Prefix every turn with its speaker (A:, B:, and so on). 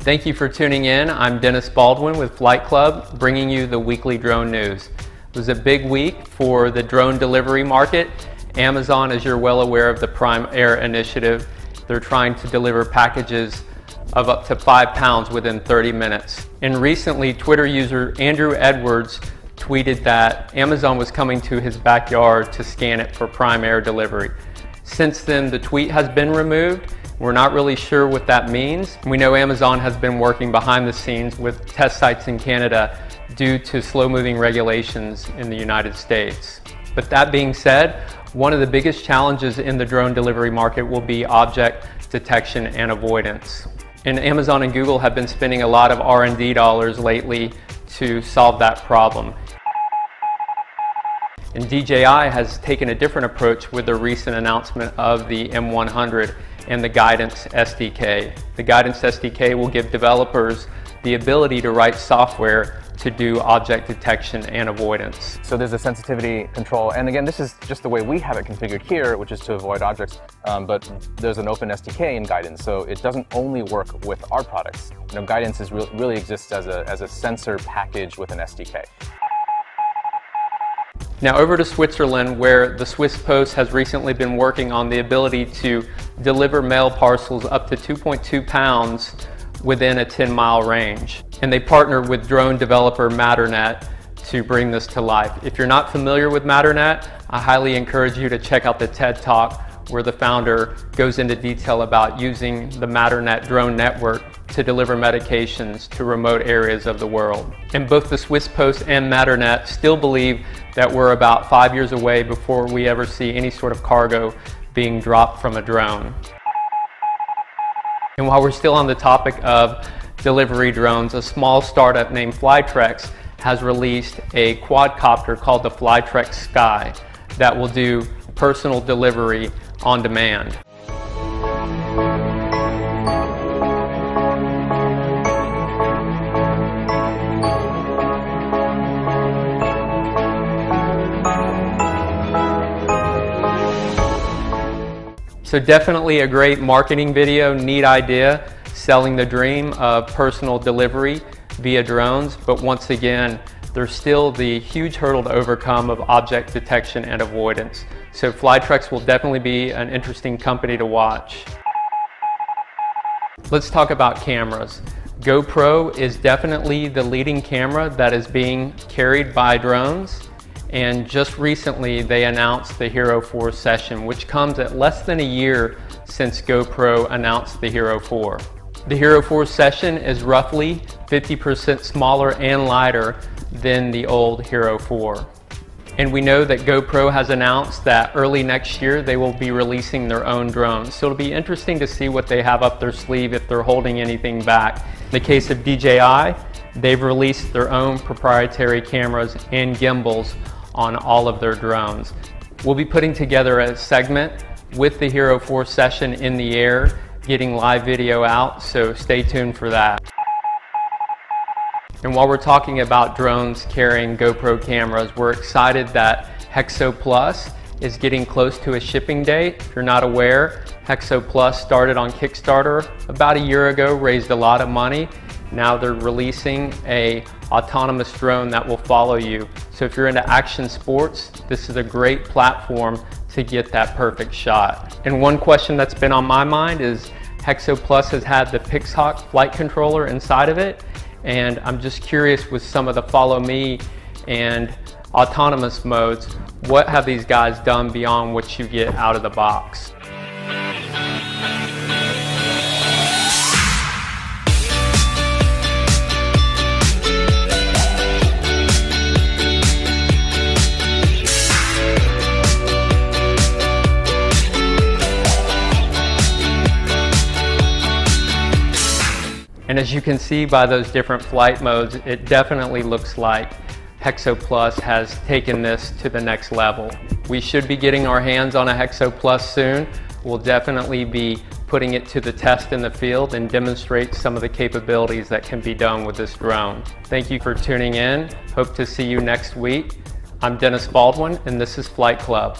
A: Thank you for tuning in. I'm Dennis Baldwin with Flight Club, bringing you the weekly drone news. It was a big week for the drone delivery market. Amazon, as you're well aware of the Prime Air initiative, they're trying to deliver packages of up to 5 pounds within 30 minutes. And recently, Twitter user Andrew Edwards tweeted that Amazon was coming to his backyard to scan it for Prime Air delivery. Since then, the tweet has been removed. We're not really sure what that means. We know Amazon has been working behind the scenes with test sites in Canada due to slow-moving regulations in the United States. But that being said, one of the biggest challenges in the drone delivery market will be object detection and avoidance. And Amazon and Google have been spending a lot of R&D dollars lately to solve that problem. And DJI has taken a different approach with the recent announcement of the M100 and the Guidance SDK. The Guidance SDK will give developers the ability to write software to do object detection and avoidance.
B: So there's a sensitivity control, and again, this is just the way we have it configured here, which is to avoid objects, but there's an open SDK in Guidance, so it doesn't only work with our products. You know, Guidance really exists as a sensor package with an SDK.
A: Now over to Switzerland, where the Swiss Post has recently been working on the ability to deliver mail parcels up to 2.2 pounds within a 10-mile range. And they partner with drone developer Matternet to bring this to life. If you're not familiar with Matternet, I highly encourage you to check out the TED Talk where the founder goes into detail about using the Matternet drone network to deliver medications to remote areas of the world. And both the Swiss Post and Matternet still believe that we're about 5 years away before we ever see any sort of cargo being dropped from a drone. And while we're still on the topic of delivery drones, a small startup named FlightRex has released a quadcopter called the FlightRex Sky that will do personal delivery on demand. So definitely a great marketing video, neat idea, selling the dream of personal delivery via drones, but once again, there's still the huge hurdle to overcome of object detection and avoidance. So FlightRex will definitely be an interesting company to watch. Let's talk about cameras. GoPro is definitely the leading camera that is being carried by drones. And just recently they announced the Hero 4 Session, which comes at less than a year since GoPro announced the Hero 4. The Hero 4 Session is roughly 50% smaller and lighter than the old Hero 4. And we know that GoPro has announced that early next year they will be releasing their own drones. So it'll be interesting to see what they have up their sleeve if they're holding anything back. In the case of DJI, they've released their own proprietary cameras and gimbals on all of their drones. We'll be putting together a segment with the Hero 4 Session in the air, getting live video out, so stay tuned for that. And while we're talking about drones carrying GoPro cameras, we're excited that Hexo Plus is getting close to a shipping date. If you're not aware, Hexo Plus started on Kickstarter about a year ago, raised a lot of money. Now they're releasing an autonomous drone that will follow you. So if you're into action sports, this is a great platform to get that perfect shot. And one question that's been on my mind is Hexo Plus has had the Pixhawk flight controller inside of it. And I'm just curious with some of the follow me and autonomous modes, what have these guys done beyond what you get out of the box? And as you can see by those different flight modes, it definitely looks like Hexo Plus has taken this to the next level. We should be getting our hands on a Hexo Plus soon. We'll definitely be putting it to the test in the field and demonstrate some of the capabilities that can be done with this drone. Thank you for tuning in. Hope to see you next week. I'm Dennis Baldwin, and this is Flight Club.